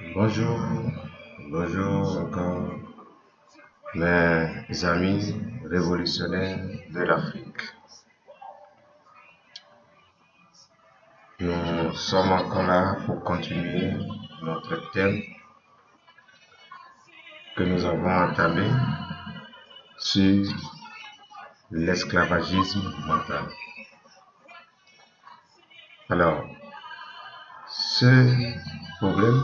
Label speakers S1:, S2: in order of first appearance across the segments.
S1: Bonjour, bonjour encore mes amis révolutionnaires de l'Afrique. Nous sommes encore là pour continuer notre thème que nous avons entamé sur l'esclavagisme mental. Alors, ce problème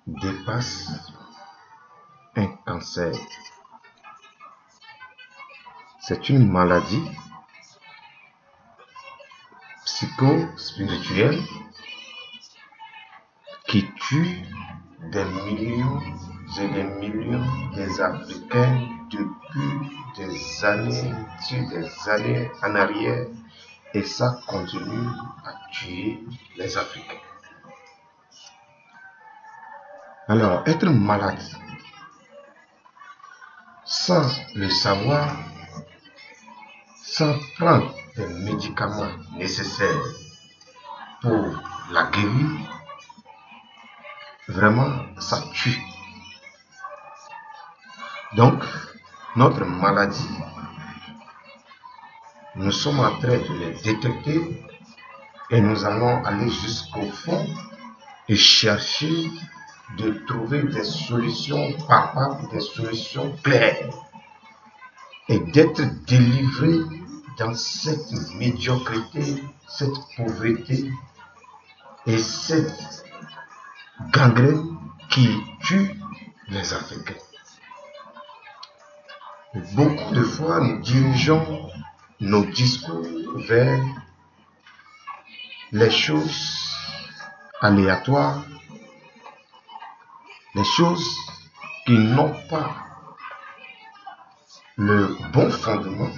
S1: dépasse un cancer. C'est une maladie psycho-spirituelle qui tue des millions et des millions des Africains depuis des années en arrière, et ça continue à tuer les Africains. Alors, être malade sans le savoir, sans prendre des médicaments nécessaires pour la guérir, vraiment, ça tue. Donc, notre maladie, nous sommes en train de les détecter et nous allons aller jusqu'au fond et chercher de trouver des solutions palpables, des solutions claires et d'être délivrés dans cette médiocrité, cette pauvreté et cette gangrène qui tue les Africains. Beaucoup de fois, nous dirigeons nos discours vers les choses aléatoires, les choses qui n'ont pas le bon fondement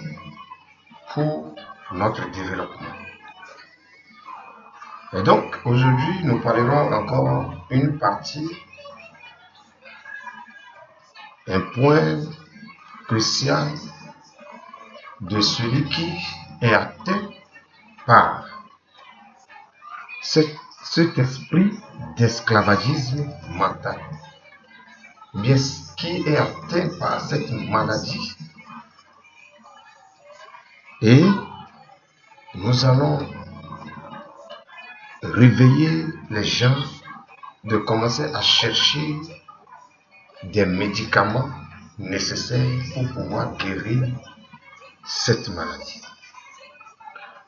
S1: pour notre développement. Et donc, aujourd'hui, nous parlerons encore une partie, un point crucial de celui qui est atteint par cet esprit d'esclavagisme mental, bien qui est atteint par cette maladie. Et nous allons réveiller les gens de commencer à chercher des médicaments nécessaires pour pouvoir guérir cette maladie.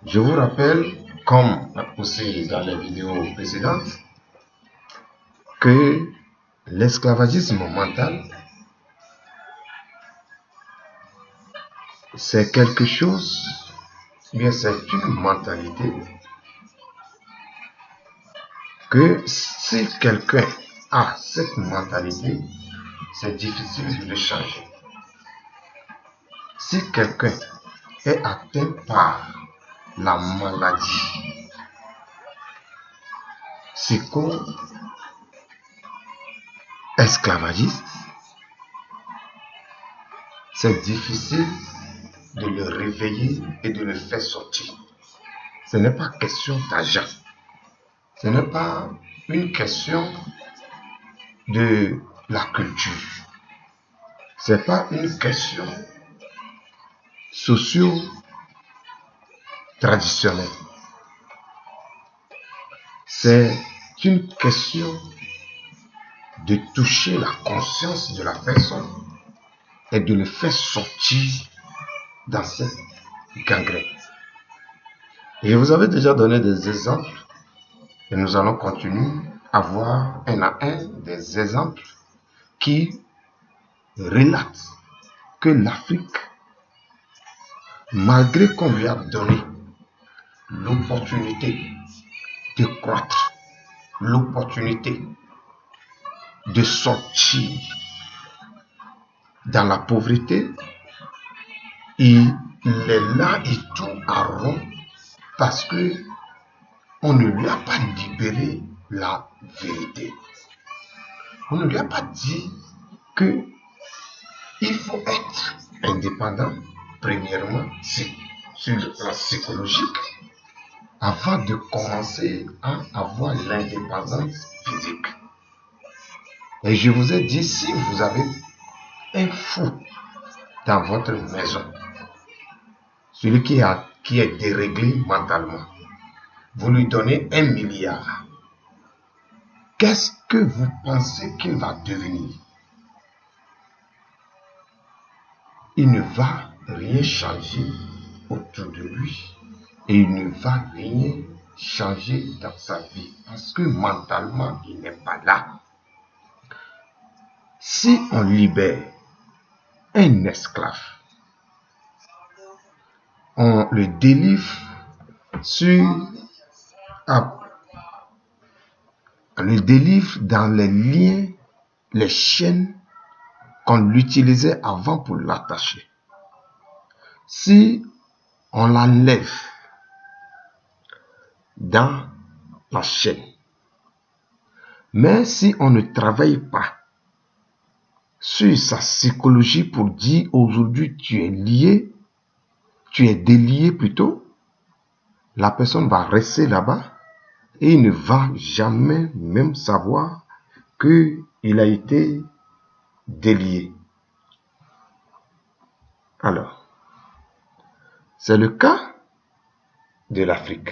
S1: Je vous rappelle, comme aussi dans les vidéos précédentes, que l'esclavagisme mental, c'est quelque chose, bien c'est une mentalité que si quelqu'un a cette mentalité, c'est difficile de le changer. Si quelqu'un est atteint par la maladie psycho-esclavagiste, c'est difficile de le réveiller et de le faire sortir. Ce n'est pas question d'argent. Ce n'est pas une question de la culture. Ce n'est pas une question socio-traditionnelle. C'est une question de toucher la conscience de la personne et de le faire sortir dans cette gangrène. Et vous avez déjà donné des exemples et nous allons continuer à voir un à un des exemples qui relatent que l'Afrique, malgré qu'on lui a donné l'opportunité de croître, l'opportunité de sortir dans la pauvreté, il est là et tout à rond parce que on ne lui a pas libéré la vérité. On ne lui a pas dit que il faut être indépendant, premièrement, sur le plan psychologique, avant de commencer à avoir l'indépendance physique. Et je vous ai dit, si vous avez un fou dans votre maison, celui qui est déréglé mentalement, vous lui donnez 1 milliard. Qu'est-ce que vous pensez qu'il va devenir? Il ne va rien changer autour de lui et il ne va rien changer dans sa vie parce que mentalement, il n'est pas là. Si on libère un esclave, on le délivre on le délivre dans les liens, les chaînes qu'on l'utilisait avant pour l'attacher. Si on l'enlève dans la chaîne, mais si on ne travaille pas sur sa psychologie pour dire aujourd'hui tu es lié, tu es délié plutôt, la personne va rester là-bas et il ne va jamais même savoir qu'il a été délié. Alors, c'est le cas de l'Afrique.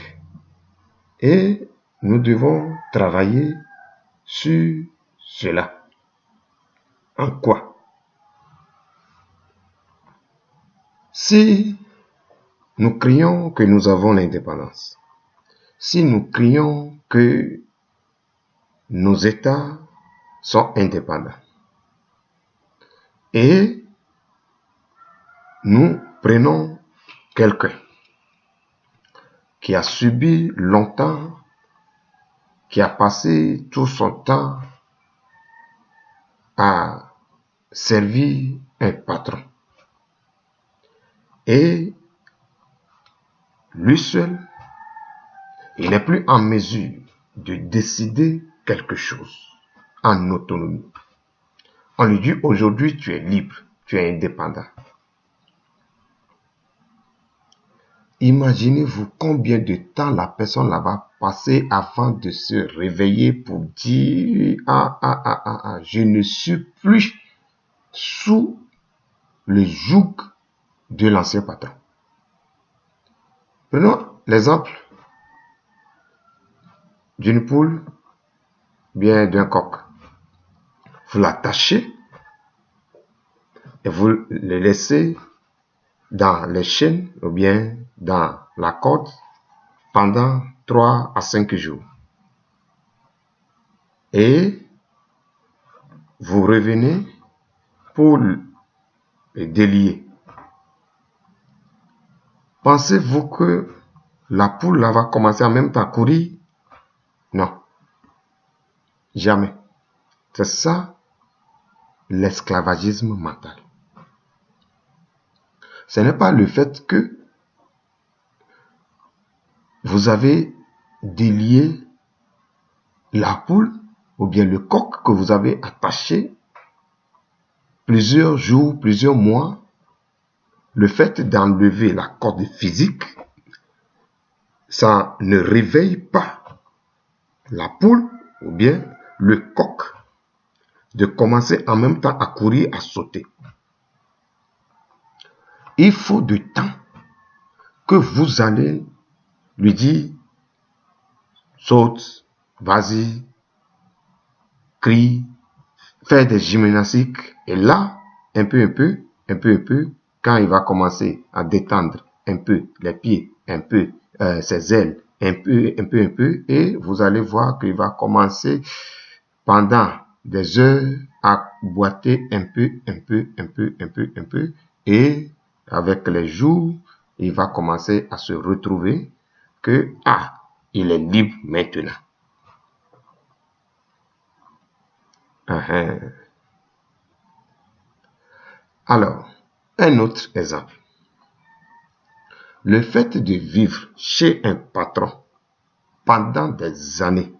S1: Et nous devons travailler sur cela. En quoi? Si nous crions que nous avons l'indépendance, si nous crions que nos États sont indépendants, et nous prenons quelqu'un qui a subi longtemps, qui a passé tout son temps à servir un patron, et lui seul, il n'est plus en mesure de décider quelque chose en autonomie. On lui dit aujourd'hui tu es libre, tu es indépendant. Imaginez-vous combien de temps la personne là va passer avant de se réveiller pour dire je ne suis plus sous le joug de l'ancien patron. Prenons l'exemple d'une poule, bien d'un coq. Vous l'attachez et vous le laissez dans les chaînes ou bien dans la corde pendant 3 à 5 jours. Et vous revenez pour le délier. Pensez-vous que la poule là va commencer en même temps à courir? Non. Jamais. C'est ça l'esclavagisme mental. Ce n'est pas le fait que vous avez délié la poule ou bien le coq que vous avez attaché plusieurs jours, plusieurs mois. Le fait d'enlever la corde physique, ça ne réveille pas la poule ou bien le coq de commencer en même temps à courir, à sauter. Il faut du temps que vous allez lui dire saute, vas-y, crie, fais des gymnastiques. Et là, un peu, quand il va commencer à détendre un peu les pieds, un peu ses ailes, un peu, et vous allez voir qu'il va commencer pendant des heures à boiter un peu, et avec les jours, il va commencer à se retrouver que, il est libre maintenant. Alors, un autre exemple. Le fait de vivre chez un patron pendant des années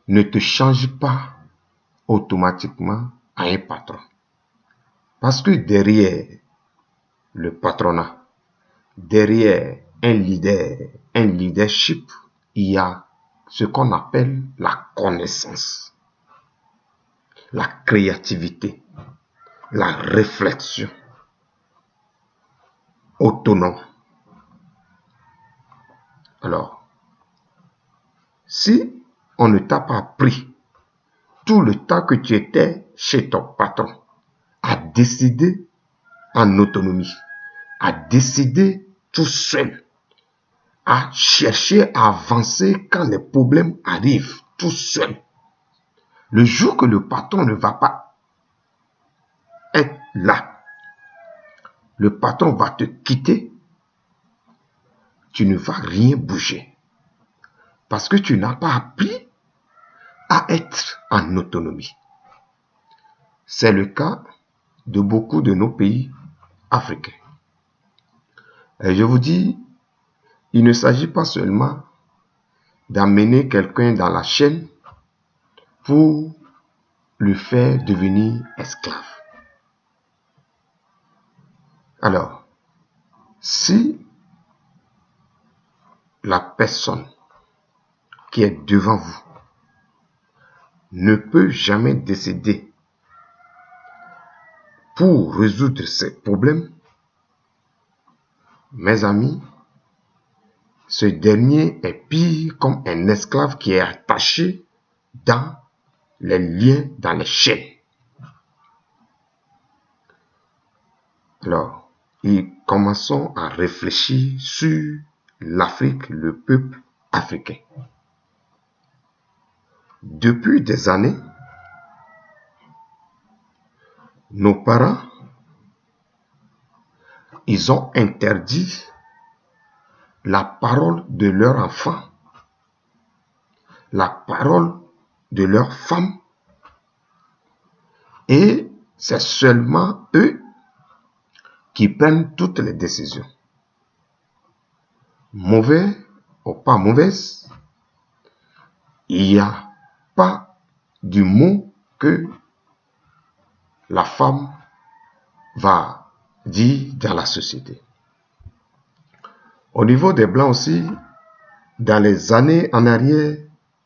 S1: ne te change pas automatiquement à un patron. Parce que derrière le patronat, derrière un leadership, il y a ce qu'on appelle la connaissance, la créativité, la réflexion autonome. Alors, si on ne t'a pas pris tout le temps que tu étais chez ton patron à décider en autonomie, à décider tout seul, à chercher à avancer quand les problèmes arrivent tout seul, le jour que le patron ne va pas être là, le patron va te quitter, tu ne vas rien bouger. Parce que tu n'as pas appris à être en autonomie. C'est le cas de beaucoup de nos pays africains. Et je vous dis, il ne s'agit pas seulement d'amener quelqu'un dans la chaîne pour le faire devenir esclave. Alors, si la personne qui est devant vous ne peut jamais décider pour résoudre ses problèmes, mes amis, ce dernier est pire comme un esclave qui est attaché dans les liens, dans les chaînes. Alors, commençons à réfléchir sur l'Afrique, le peuple africain. Depuis des années, nos parents, ils ont interdit la parole de leurs enfants, la parole de leurs femmes, et c'est seulement eux qui prennent toutes les décisions. Mauvais ou pas mauvaises, il n'y a pas du mot que la femme va dire dans la société. Au niveau des Blancs aussi, dans les années en arrière,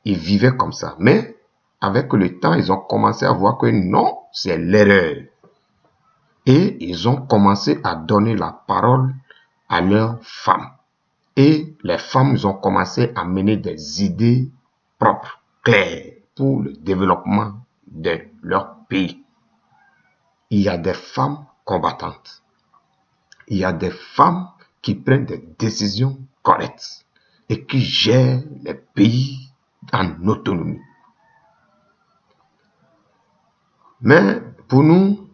S1: ils vivaient comme ça. Mais avec le temps, ils ont commencé à voir que non, c'est l'erreur. Et ils ont commencé à donner la parole à leurs femmes. Et les femmes, ils ont commencé à mener des idées propres, claires, pour le développement de leur pays. Il y a des femmes combattantes. Il y a des femmes qui prennent des décisions correctes et qui gèrent les pays en autonomie. Mais pour nous,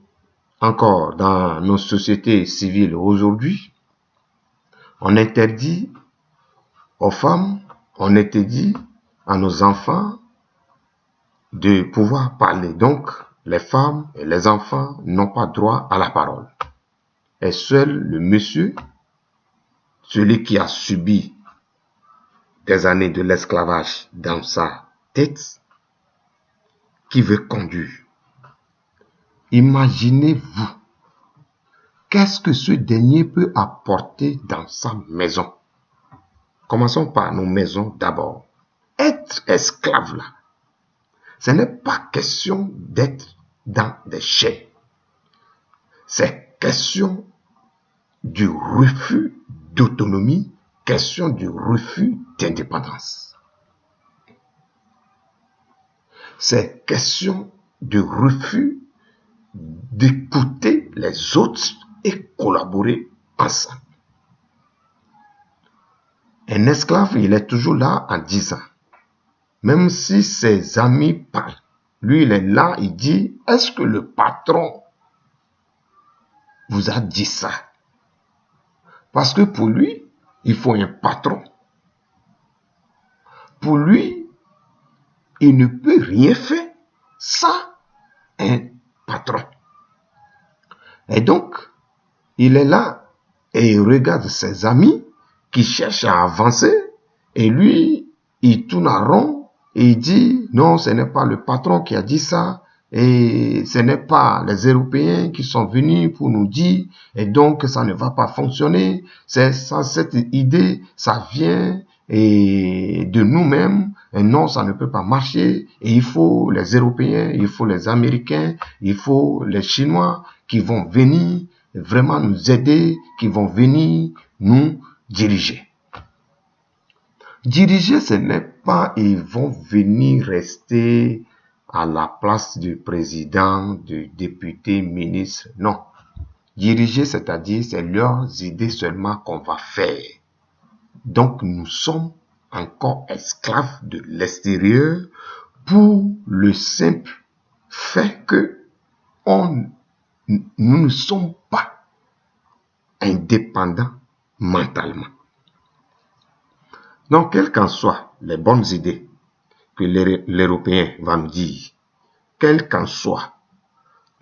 S1: encore dans nos sociétés civiles aujourd'hui, on interdit aux femmes, on interdit à nos enfants de pouvoir parler. Donc, les femmes et les enfants n'ont pas droit à la parole. Et seul le monsieur, celui qui a subi des années de l'esclavage dans sa tête, qui veut conduire. Imaginez-vous, qu'est-ce que ce dernier peut apporter dans sa maison? Commençons par nos maisons d'abord. Être esclave là, ce n'est pas question d'être dans des chaînes. C'est question du refus d'autonomie, question du refus d'indépendance. C'est question du refus d'écouter les autres et collaborer ensemble. Un esclave, il est toujours là en disant, même si ses amis parlent, lui il est là, il dit, est-ce que le patron vous a dit ça? Parce que pour lui, il faut un patron. Pour lui, il ne peut rien faire sans un patron. Et donc, il est là et il regarde ses amis qui cherchent à avancer et lui, il tourne en rond et il dit non, ce n'est pas le patron qui a dit ça et ce n'est pas les Européens qui sont venus pour nous dire, et donc ça ne va pas fonctionner. C'est ça, cette idée, ça vient de nous-mêmes, et non, ça ne peut pas marcher, et il faut les Européens, il faut les Américains, il faut les Chinois qui vont venir vraiment nous aider, qui vont venir nous diriger. Diriger, ce n'est pas ils vont venir rester à la place du président, du député, ministre. Non. Diriger, c'est-à-dire, c'est leurs idées seulement qu'on va faire. Donc, nous sommes encore esclaves de l'extérieur pour le simple fait que nous ne sommes pas indépendants mentalement. Donc, quelles qu'en soient les bonnes idées que l'Européen va me dire, quelles qu'en soient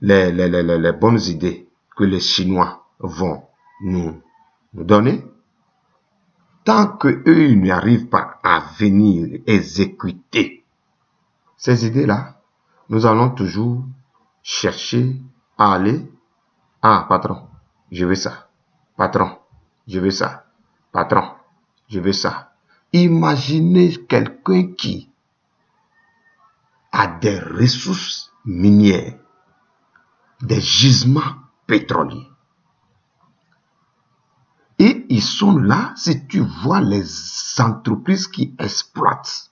S1: les bonnes idées que les Chinois vont nous donner, tant qu'eux ils n'arrivent pas à venir exécuter ces idées-là, nous allons toujours chercher à aller, ah patron, je veux ça, patron, je veux ça, patron, je veux ça. Imaginez quelqu'un qui a des ressources minières, des gisements pétroliers. Et ils sont là, si tu vois les entreprises qui exploitent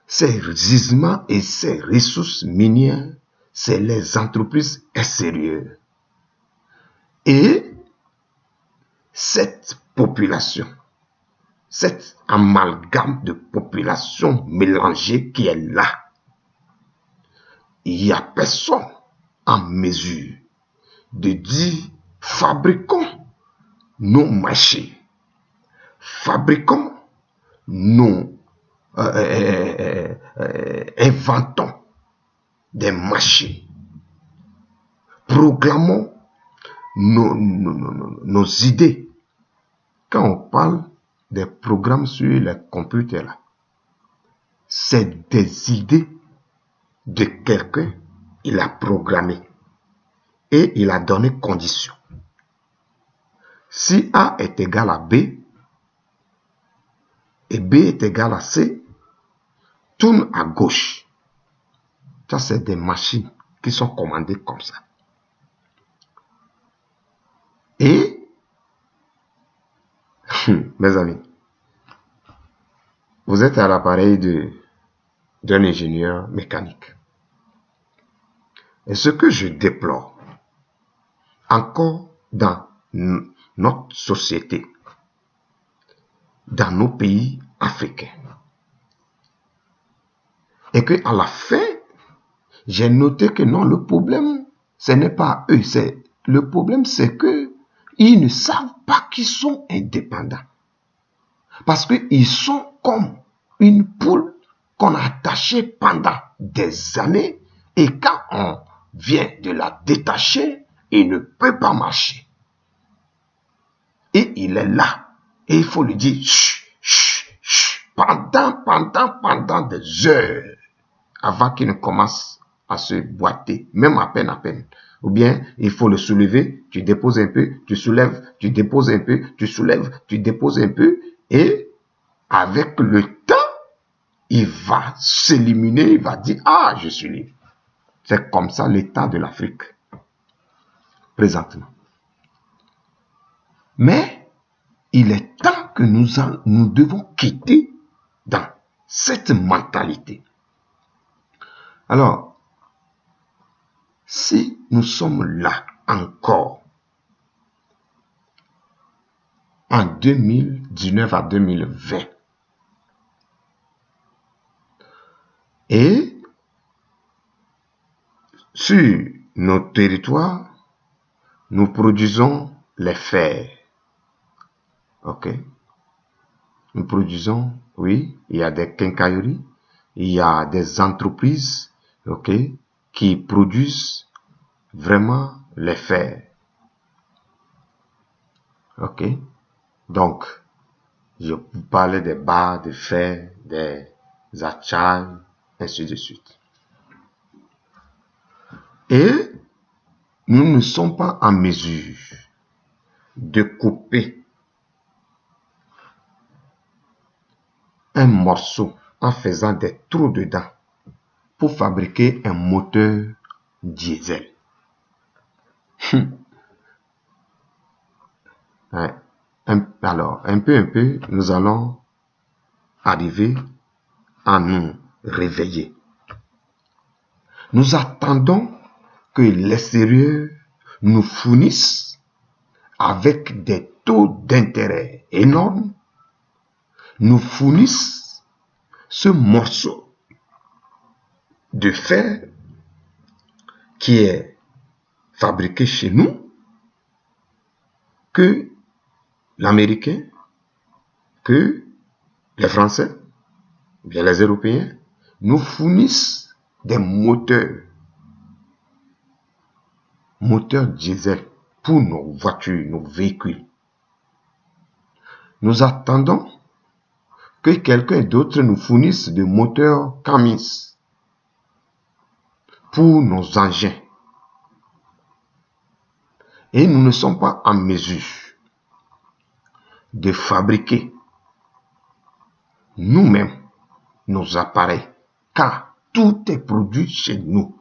S1: ces gisements et ces ressources minières, c'est les entreprises extérieures. Et cette population, cet amalgame de population mélangée qui est là, il n'y a personne en mesure de dire fabriquons nos machines, fabriquons nos inventons des machines, proclamons nos idées. Quand on parle des programmes sur les computers, là, c'est des idées de quelqu'un, il a programmé et il a donné condition. Si A est égal à B et B est égal à C, tourne à gauche. Ça, c'est des machines qui sont commandées comme ça. Et, mes amis, vous êtes à l'appareil d'un ingénieur mécanique. Et ce que je déplore, encore dans notre société, dans nos pays africains, et que à la fin, j'ai noté que non, le problème, ce n'est pas eux, le problème, c'est que ils ne savent pas qu'ils sont indépendants. Parce qu'ils sont comme une poule qu'on a attachée pendant des années, et quand on vient de la détacher, il ne peut pas marcher. Et il est là. Et il faut lui dire, chut, chut, chut, pendant des heures, avant qu'il ne commence à se boiter, même à peine. Ou bien, il faut le soulever, tu déposes un peu, tu soulèves, tu déposes un peu, tu soulèves, tu déposes un peu, et avec le temps, il va s'éliminer, il va dire, ah, je suis libre. C'est comme ça l'état de l'Afrique, présentement. Mais, il est temps que nous devons quitter dans cette mentalité. Alors, si nous sommes là encore, en 2019 à 2020, et sur nos territoires, nous produisons les fers. Ok? Nous produisons, oui, il y a des quincailleries, il y a des entreprises, ok, qui produisent vraiment les fers. Ok? Donc, je vous parlais des barres de fer, des achats, ainsi de suite. Et nous ne sommes pas en mesure de couper un morceau en faisant des trous dedans pour fabriquer un moteur diesel. Alors, un peu, nous allons arriver à nous réveiller. Nous attendons que l'extérieur nous fournisse avec des taux d'intérêt énormes, nous fournissent ce morceau de fer qui est fabriqué chez nous, que l'Américain, que les Français, bien les Européens, nous fournissent des moteurs diesel pour nos voitures, nos véhicules. Nous attendons que quelqu'un d'autre nous fournisse des moteurs Cummins pour nos engins. Et nous ne sommes pas en mesure de fabriquer nous-mêmes nos appareils, car tout est produit chez nous.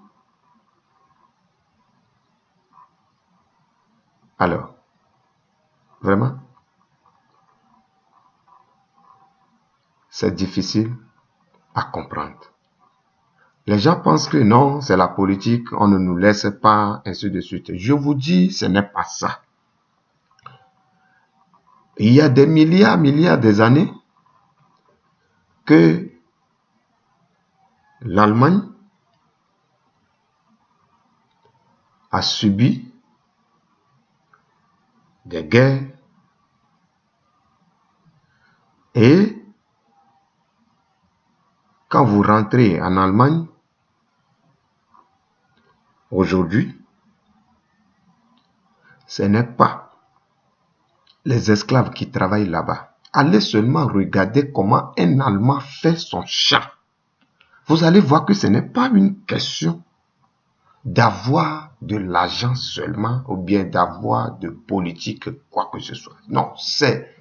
S1: Alors, vraiment, c'est difficile à comprendre. Les gens pensent que non, c'est la politique, on ne nous laisse pas, ainsi de suite. Je vous dis, ce n'est pas ça. Il y a des milliards des années que l'Allemagne a subi des guerres et quand vous rentrez en Allemagne aujourd'hui, ce n'est pas les esclaves qui travaillent là-bas. Allez seulement regarder comment un Allemand fait son champ. Vous allez voir que ce n'est pas une question d'avoir de l'argent seulement ou bien d'avoir de politique, quoi que ce soit. Non, c'est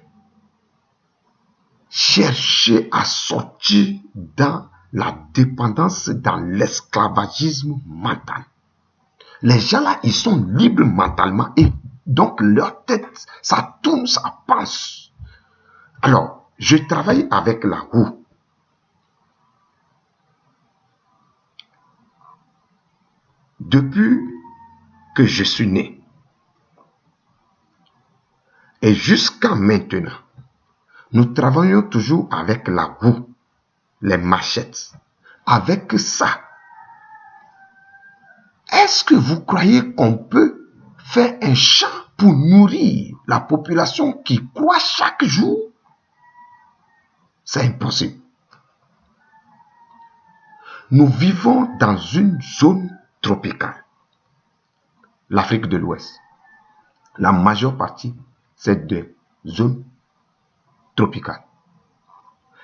S1: chercher à sortir dans la dépendance, dans l'esclavagisme mental. Les gens là, ils sont libres mentalement et donc leur tête, ça tourne, ça pense. Alors, je travaille avec la roue. Depuis que je suis né et jusqu'à maintenant, nous travaillons toujours avec la roue, les machettes. Avec ça, est-ce que vous croyez qu'on peut faire un champ pour nourrir la population qui croît chaque jour? C'est impossible. Nous vivons dans une zone tropicale. L'Afrique de l'Ouest. La majeure partie, c'est des zones tropicales.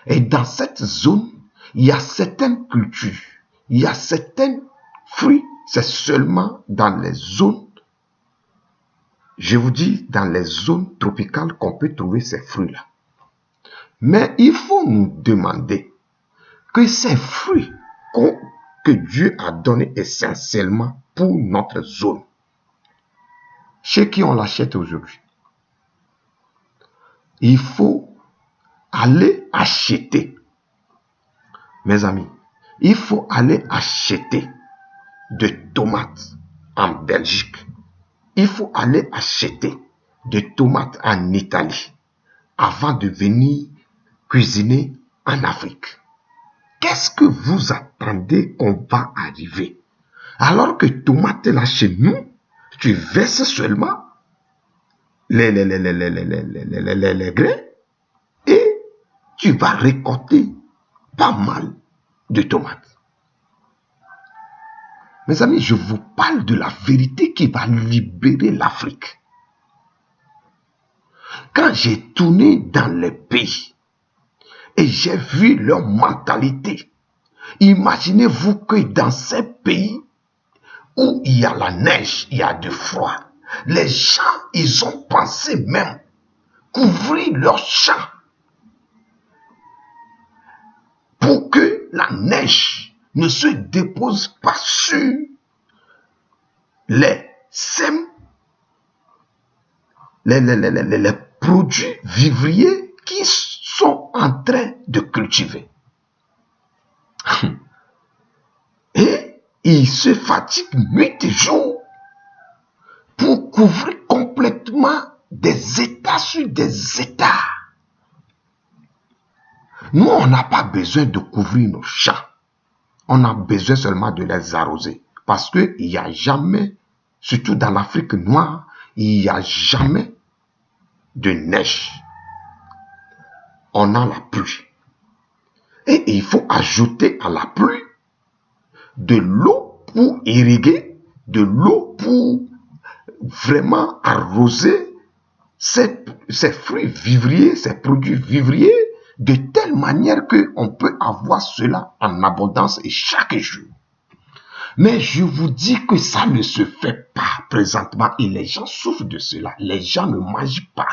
S1: Et dans cette zone, il y a certaines cultures, il y a certains fruits, c'est seulement dans les zones, je vous dis, dans les zones tropicales qu'on peut trouver ces fruits-là. Mais il faut nous demander que ces fruits que Dieu a donnés essentiellement pour notre zone, chez qui on l'achète aujourd'hui, il faut aller acheter, mes amis, il faut aller acheter de tomates en Belgique. Il faut aller acheter des tomates en Italie avant de venir cuisiner en Afrique. Qu'est-ce que vous attendez qu'on va arriver? Alors que tomates là chez nous, tu verses seulement les grains et tu vas récolter pas mal de tomates. Mes amis, je vous parle de la vérité qui va libérer l'Afrique. Quand j'ai tourné dans les pays et j'ai vu leur mentalité, imaginez-vous que dans ces pays où il y a la neige, il y a du froid. Les gens, ils ont pensé même couvrir leurs champs pour que la neige ne se dépose pas sur les sèmes, les produits vivriers qui sont en train de cultiver. Et ils se fatiguent nuit et jour pour couvrir complètement des États sur des États. Nous, on n'a pas besoin de couvrir nos champs. On a besoin seulement de les arroser. Parce qu'il n'y a jamais, surtout dans l'Afrique noire, il n'y a jamais de neige. On a la pluie. Et il faut ajouter à la pluie de l'eau pour irriguer, de l'eau pour vraiment arroser ces fruits vivriers, ces produits vivriers, de telle manière qu'on peut avoir cela en abondance et chaque jour. Mais je vous dis que ça ne se fait pas présentement et les gens souffrent de cela. Les gens ne mangent pas.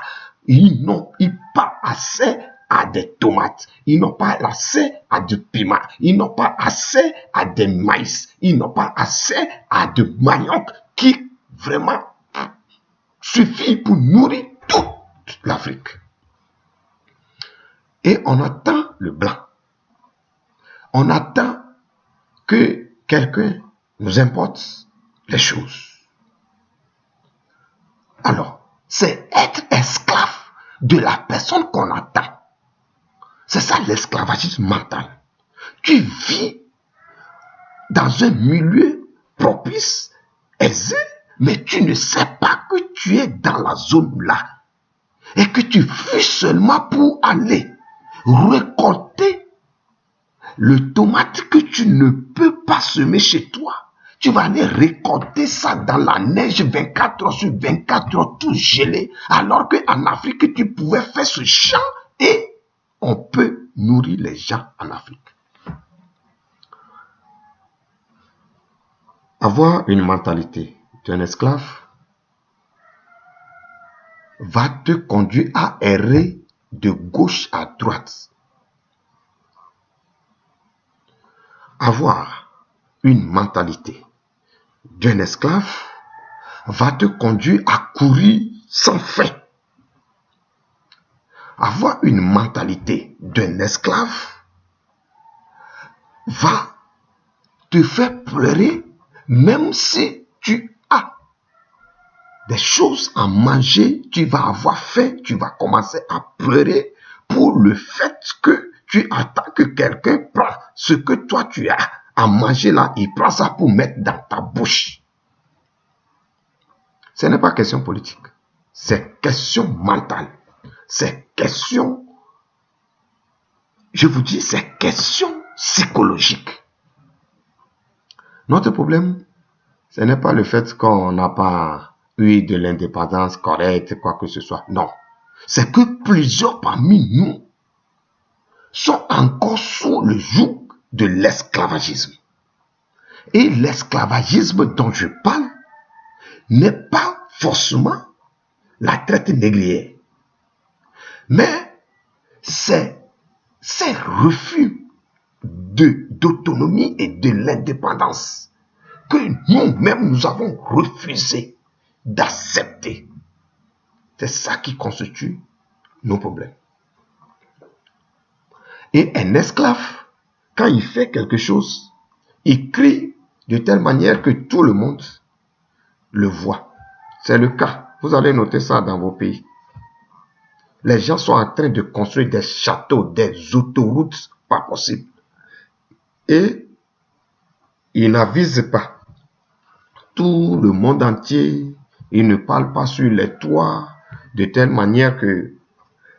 S1: Ils n'ont pas assez à des tomates. Ils n'ont pas assez à du piment. Ils n'ont pas assez à des maïs. Ils n'ont pas assez à de manioc qui vraiment suffit pour nourrir toute l'Afrique. Et on attend le blanc. On attend que quelqu'un nous importe les choses. Alors, c'est être esclave de la personne qu'on attend. C'est ça l'esclavagisme mental. Tu vis dans un milieu propice, aisé, mais tu ne sais pas que tu es dans la zone là. Et que tu fuis seulement pour aller récolter le tomate que tu ne peux pas semer chez toi. Tu vas aller récolter ça dans la neige 24 heures sur 24 heures, tout gelé. Alors qu'en Afrique, tu pouvais faire ce champ et on peut nourrir les gens en Afrique. Avoir une mentalité d'un esclave va te conduire à errer de gauche à droite. Avoir une mentalité d'un esclave va te conduire à courir sans fin. Avoir une mentalité d'un esclave va te faire pleurer même si tu as des choses à manger, tu vas avoir faim, tu vas commencer à pleurer pour le fait que tu attends que quelqu'un prenne ce que toi tu as à manger là, il prend ça pour mettre dans ta bouche. Ce n'est pas question politique, c'est question mentale, c'est question, je vous dis, c'est question psychologique. Notre problème, ce n'est pas le fait qu'on n'a pas eu de l'indépendance correcte, quoi que ce soit. Non. C'est que plusieurs parmi nous sont encore sous le joug de l'esclavagisme. Et l'esclavagisme dont je parle n'est pas forcément la traite négrière. Mais c'est ces refus d'autonomie et de l'indépendance que nous-mêmes nous avons refusé d'accepter. C'est ça qui constitue nos problèmes. Et un esclave, quand il fait quelque chose, il crie de telle manière que tout le monde le voit. C'est le cas. Vous allez noter ça dans vos pays. Les gens sont en train de construire des châteaux, des autoroutes, pas possible. Et ils n'avisent pas tout le monde entier. Ils ne parlent pas sur les toits de telle manière que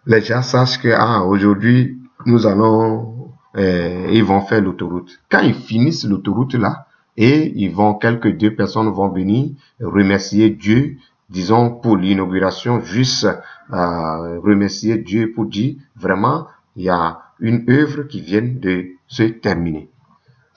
S1: les gens sachent que aujourd'hui nous allons, ils vont faire l'autoroute. Quand ils finissent l'autoroute là, et quelques deux personnes vont venir remercier Dieu, disons pour l'inauguration, juste remercier Dieu pour dire vraiment il y a une œuvre qui vient de se terminer.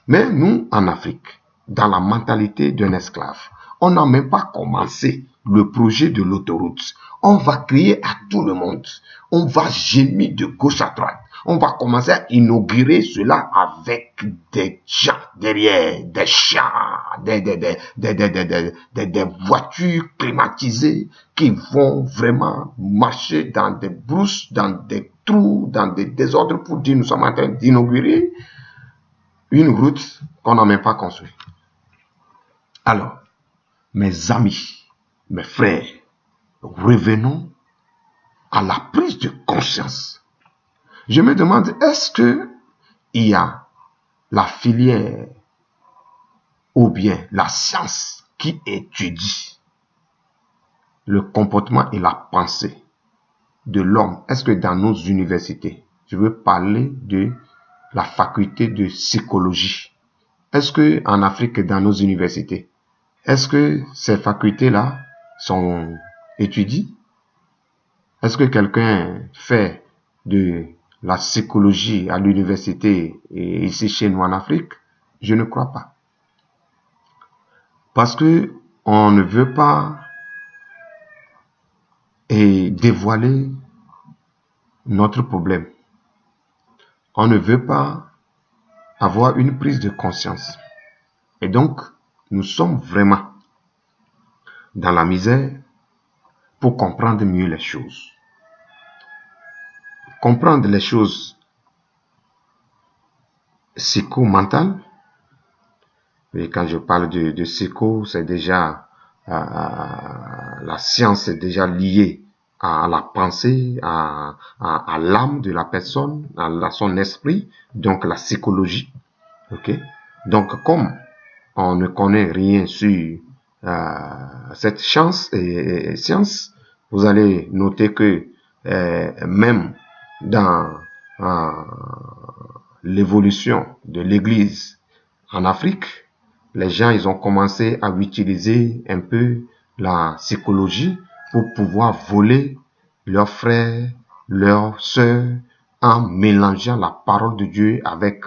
S1: Mais nous en Afrique, dans la mentalité d'un esclave. On n'a même pas commencé le projet de l'autoroute. On va crier à tout le monde. On va gémir de gauche à droite. On va commencer à inaugurer cela avec des gens derrière, des chars, des voitures climatisées qui vont vraiment marcher dans des brousses, dans des trous, dans des désordres pour dire nous sommes en train d'inaugurer une route qu'on n'a même pas construite. Alors, mes amis, mes frères, revenons à la prise de conscience. Je me demande, est-ce que il y a la filière ou bien la science qui étudie le comportement et la pensée de l'homme? Est-ce que dans nos universités, je veux parler de la faculté de psychologie, est-ce que en Afrique, dans nos universités, est-ce que ces facultés-là sont étudiées? Est-ce que quelqu'un fait de la psychologie à l'université et ici chez nous en Afrique? Je ne crois pas. Parce que on ne veut pas dévoiler notre problème. On ne veut pas avoir une prise de conscience. Et donc, nous sommes vraiment dans la misère pour comprendre mieux les choses. Comprendre les choses psycho-mentales. Et quand je parle de psycho, c'est déjà la science est déjà liée à la pensée, à l'âme de la personne, à son esprit, donc la psychologie. Ok. Donc comme on ne connaît rien sur cette science, vous allez noter que même dans l'évolution de l'Église en Afrique, les gens ils ont commencé à utiliser un peu la psychologie pour pouvoir voler leurs frères, leurs sœurs, en mélangeant la parole de Dieu avec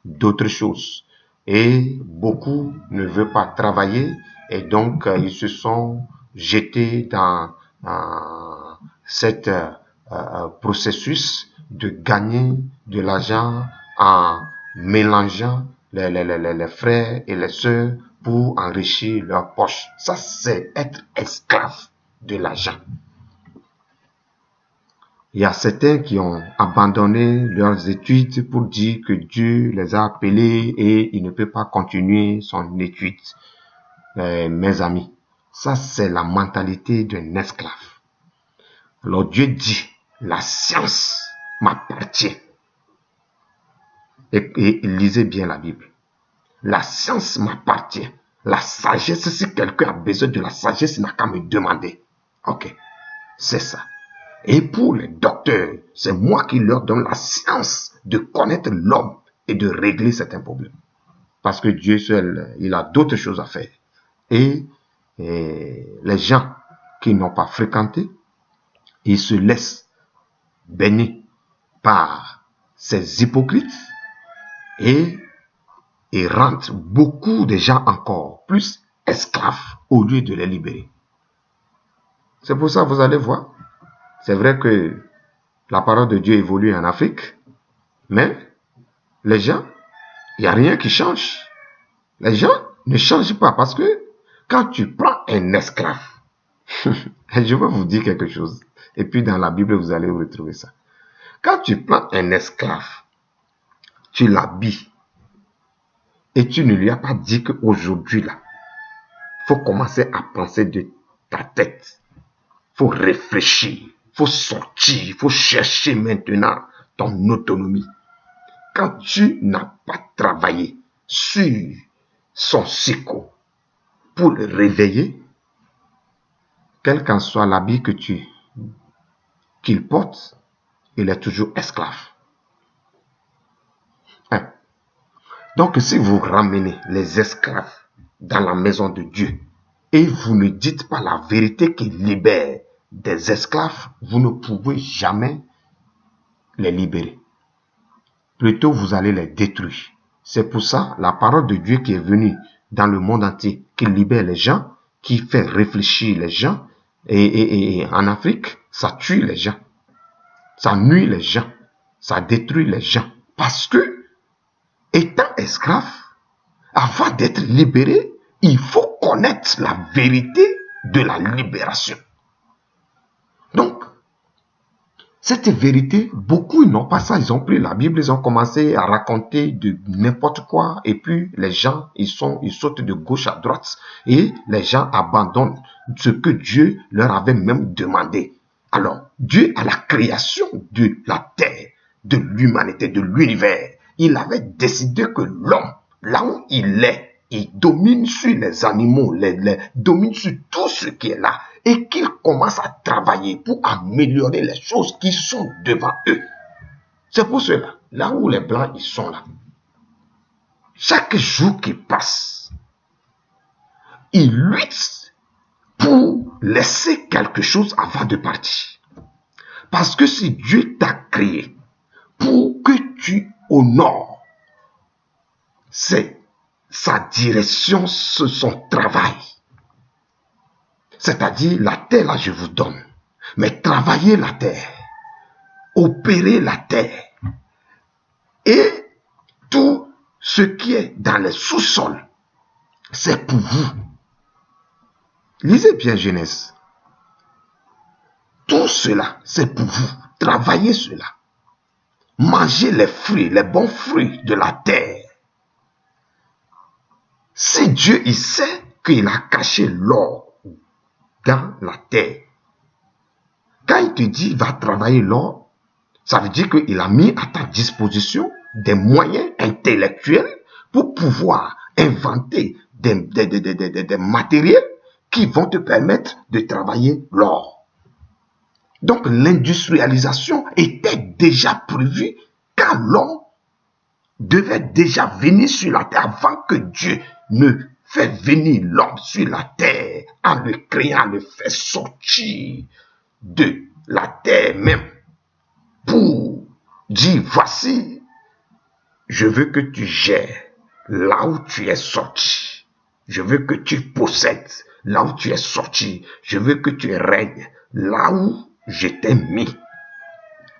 S1: d'autres choses. Et beaucoup ne veulent pas travailler et donc ils se sont jetés dans cet processus de gagner de l'argent en mélangeant les frères et les sœurs pour enrichir leur poche. Ça, c'est être esclave de l'argent. Il y a certains qui ont abandonné leurs études pour dire que Dieu les a appelés et il ne peut pas continuer son étude. Mes amis, ça c'est la mentalité d'un esclave. Alors Dieu dit, la science m'appartient. Et lisez bien la Bible. La science m'appartient. La sagesse, si quelqu'un a besoin de la sagesse, il n'a qu'à me demander. Ok, c'est ça. Et pour les docteurs, c'est moi qui leur donne la science de connaître l'homme et de régler certains problèmes. Parce que Dieu seul, il a d'autres choses à faire. Et les gens qui n'ont pas fréquenté, ils se laissent baigner par ces hypocrites et rendent beaucoup de gens encore plus esclaves au lieu de les libérer. C'est pour ça que vous allez voir. C'est vrai que la parole de Dieu évolue en Afrique, mais les gens, il n'y a rien qui change. Les gens ne changent pas parce que quand tu prends un esclave, je vais vous dire quelque chose, et puis dans la Bible, vous allez retrouver ça. Quand tu prends un esclave, tu l'habilles, et tu ne lui as pas dit qu'aujourd'hui, là, il faut commencer à penser de ta tête. Il faut réfléchir. Il faut sortir. Il faut chercher maintenant ton autonomie. Quand tu n'as pas travaillé sur son psycho pour le réveiller, quel qu'en soit l'habit qu'il porte, il est toujours esclave. Donc, si vous ramenez les esclaves dans la maison de Dieu et vous ne dites pas la vérité qui libère des esclaves, vous ne pouvez jamais les libérer. Plutôt, vous allez les détruire. C'est pour ça, la parole de Dieu qui est venue dans le monde entier, qui libère les gens, qui fait réfléchir les gens. Et en Afrique, ça tue les gens. Ça nuit les gens. Ça détruit les gens. Parce que, étant esclave, avant d'être libéré, il faut connaître la vérité de la libération. Donc, cette vérité, beaucoup n'ont pas ça. Ils ont pris la Bible, ils ont commencé à raconter de n'importe quoi. Et puis, les gens, ils sautent de gauche à droite. Et les gens abandonnent ce que Dieu leur avait même demandé. Alors, Dieu, à la création de la terre, de l'humanité, de l'univers, il avait décidé que l'homme, là où il est, il domine sur les animaux, domine sur tout ce qui est là. Et qu'ils commencent à travailler pour améliorer les choses qui sont devant eux. C'est pour cela, là où les Blancs, ils sont là. Chaque jour qui passe, ils luttent pour laisser quelque chose avant de partir. Parce que si Dieu t'a créé pour que tu honores, c'est sa direction, c'est son travail. C'est-à-dire, la terre, là, je vous donne. Mais travaillez la terre. Opérez la terre. Et tout ce qui est dans les sous-sols, c'est pour vous. Lisez bien Genèse. Tout cela, c'est pour vous. Travaillez cela. Mangez les fruits, les bons fruits de la terre. Si Dieu, il sait qu'il a caché l'or dans la terre. Quand il te dit va travailler l'or, ça veut dire qu'il a mis à ta disposition des moyens intellectuels pour pouvoir inventer des matériels qui vont te permettre de travailler l'or. Donc l'industrialisation était déjà prévue quand l'homme devait déjà venir sur la terre avant que Dieu ne fait venir l'homme sur la terre en le créant, le fait sortir de la terre même pour dire voici, je veux que tu gères là où tu es sorti. Je veux que tu possèdes là où tu es sorti. Je veux que tu règnes là où je t'ai mis.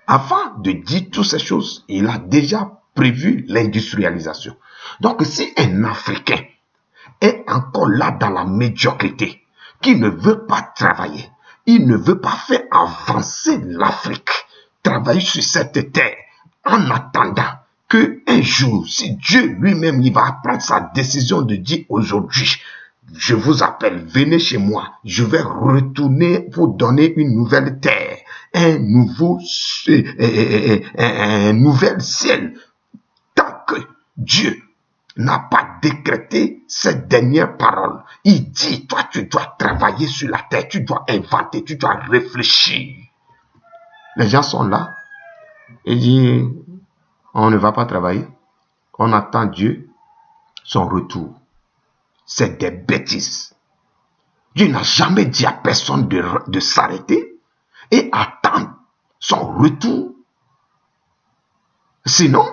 S1: Avant de dire toutes ces choses, il a déjà prévu l'industrialisation. Donc si un Africain est encore là dans la médiocrité, qui ne veut pas travailler, il ne veut pas faire avancer l'Afrique, travailler sur cette terre, en attendant que un jour, si Dieu lui-même il va prendre sa décision de dire aujourd'hui, je vous appelle, venez chez moi, je vais retourner pour donner une nouvelle terre, un nouvel ciel, tant que Dieu n'a pas décrété cette dernière parole. Il dit, toi, tu dois travailler sur la terre, tu dois inventer, tu dois réfléchir. Les gens sont là. Il dit, on ne va pas travailler. On attend Dieu, son retour. C'est des bêtises. Dieu n'a jamais dit à personne de s'arrêter et attendre son retour. Sinon,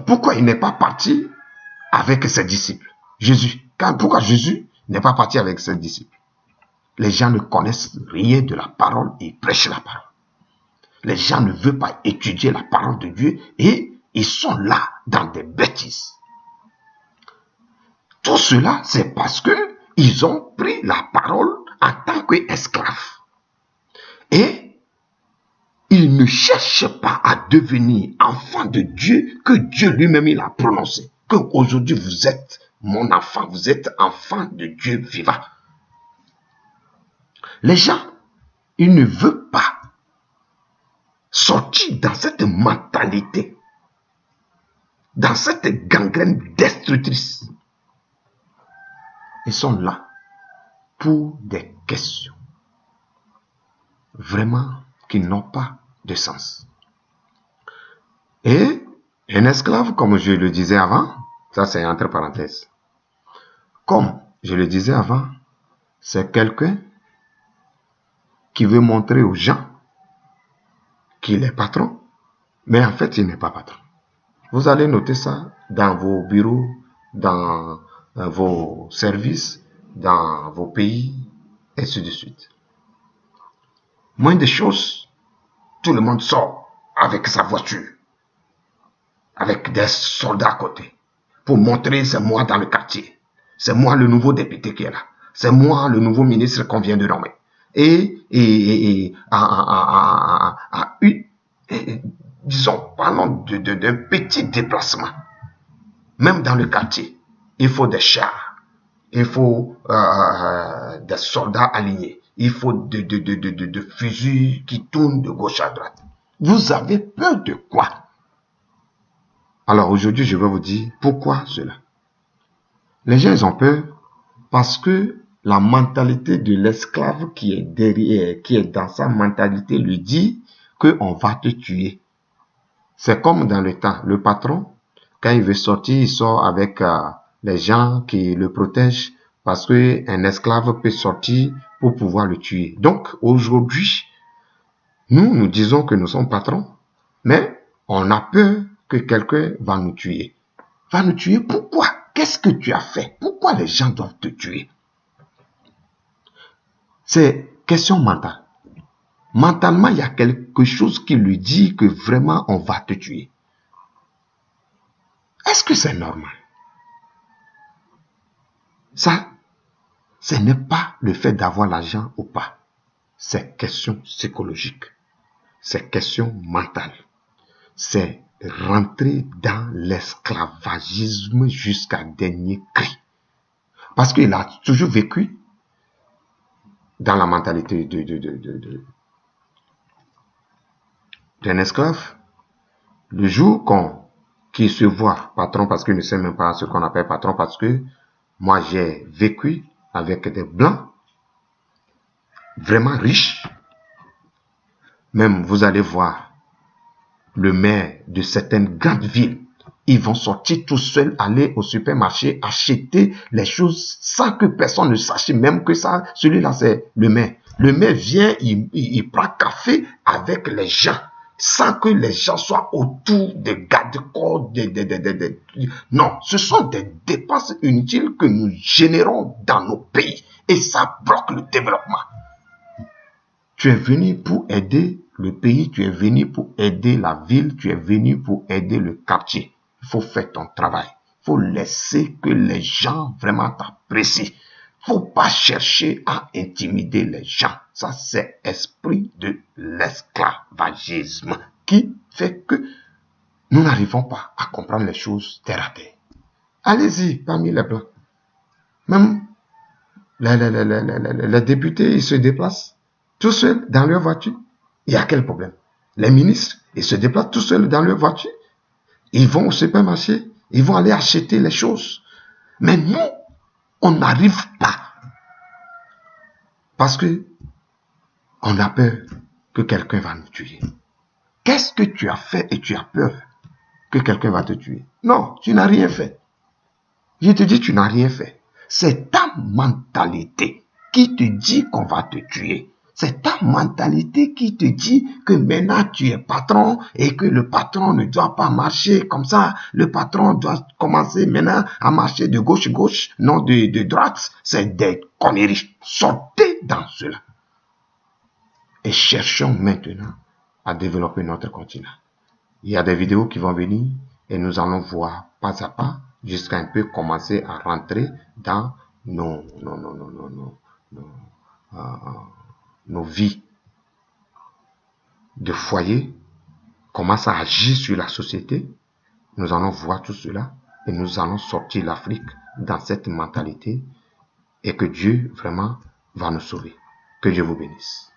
S1: pourquoi il n'est pas parti avec ses disciples? Jésus. Pourquoi Jésus n'est pas parti avec ses disciples? Les gens ne connaissent rien de la parole et prêchent la parole. Les gens ne veulent pas étudier la parole de Dieu et ils sont là dans des bêtises. Tout cela, c'est parce que ils ont pris la parole en tant qu'esclaves. Et ils ne cherchent pas à devenir enfants de Dieu que Dieu lui-même il a prononcé. Que aujourd'hui vous êtes mon enfant, vous êtes enfant de Dieu vivant. Les gens, ils ne veulent pas sortir dans cette mentalité, dans cette gangrène destructrice. Ils sont là pour des questions vraiment qui n'ont pas de sens. Et un esclave, comme je le disais avant, ça c'est entre parenthèses, comme je le disais avant, c'est quelqu'un qui veut montrer aux gens qu'il est patron, mais en fait il n'est pas patron. Vous allez noter ça dans vos bureaux, dans vos services dans vos pays, et ainsi de suite. Moins de choses, tout le monde sort avec sa voiture, avec des soldats à côté, pour montrer c'est moi dans le quartier, c'est moi le nouveau député qui est là, c'est moi le nouveau ministre qu'on vient de nommer. Disons, parlons d'un petit déplacement, même dans le quartier, il faut des chars, il faut des soldats alignés, il faut de fusils qui tournent de gauche à droite. Vous avez peur de quoi? Alors aujourd'hui, je vais vous dire pourquoi cela. Les gens, ils ont peur parce que la mentalité de l'esclave qui est derrière, qui est dans sa mentalité, lui dit qu'on va te tuer. C'est comme dans le temps, le patron, quand il veut sortir, il sort avec les gens qui le protègent parce qu'un esclave peut sortir pour pouvoir le tuer. Donc aujourd'hui, nous disons que nous sommes patrons, mais on a peur que quelqu'un va nous tuer. Va nous tuer pourquoi? Qu'est-ce que tu as fait? Pourquoi les gens doivent te tuer? C'est question mentale. Mentalement, il y a quelque chose qui lui dit que vraiment on va te tuer. Est-ce que c'est normal? Ça, ce n'est pas le fait d'avoir l'argent ou pas. C'est question psychologique. C'est question mentale. C'est rentrer dans l'esclavagisme jusqu'à dernier cri. Parce qu'il a toujours vécu dans la mentalité d'un esclave. Le jour qu'il se voit patron, parce qu'il ne sait même pas ce qu'on appelle patron, parce que moi j'ai vécu avec des blancs vraiment riches. Même vous allez voir le maire de certaines grandes villes, ils vont sortir tout seuls, aller au supermarché, acheter les choses sans que personne ne sache même que ça, celui-là c'est le maire. Le maire vient, il prend café avec les gens, sans que les gens soient autour des garde-corps, non, ce sont des dépenses inutiles que nous générons dans nos pays et ça bloque le développement. Tu es venu pour aider le pays, tu es venu pour aider la ville, tu es venu pour aider le quartier. Il faut faire ton travail. Il faut laisser que les gens vraiment t'apprécient. Il ne faut pas chercher à intimider les gens. Ça, c'est l'esprit de l'esclavagisme qui fait que nous n'arrivons pas à comprendre les choses terre à terre. Allez-y, parmi les blancs. Même les députés, ils se déplacent tout seuls dans leur voiture. Il y a quel problème? Les ministres, ils se déplacent tout seuls dans leur voiture. Ils vont au supermarché, ils vont aller acheter les choses. Mais nous, on n'arrive pas. Parce que on a peur que quelqu'un va nous tuer. Qu'est-ce que tu as fait et tu as peur que quelqu'un va te tuer? Non, tu n'as rien fait. Je te dis, tu n'as rien fait. C'est ta mentalité qui te dit qu'on va te tuer. C'est ta mentalité qui te dit que maintenant tu es patron et que le patron ne doit pas marcher comme ça. Le patron doit commencer maintenant à marcher de gauche à gauche, non de droite. C'est des conneries. Sortez dans cela. Et cherchons maintenant à développer notre continent. Il y a des vidéos qui vont venir et nous allons voir pas à pas jusqu'à un peu commencer à rentrer dans nos vies de foyer, comment ça agit sur la société. Nous allons voir tout cela et nous allons sortir l'Afrique dans cette mentalité et que Dieu vraiment va nous sauver. Que Dieu vous bénisse.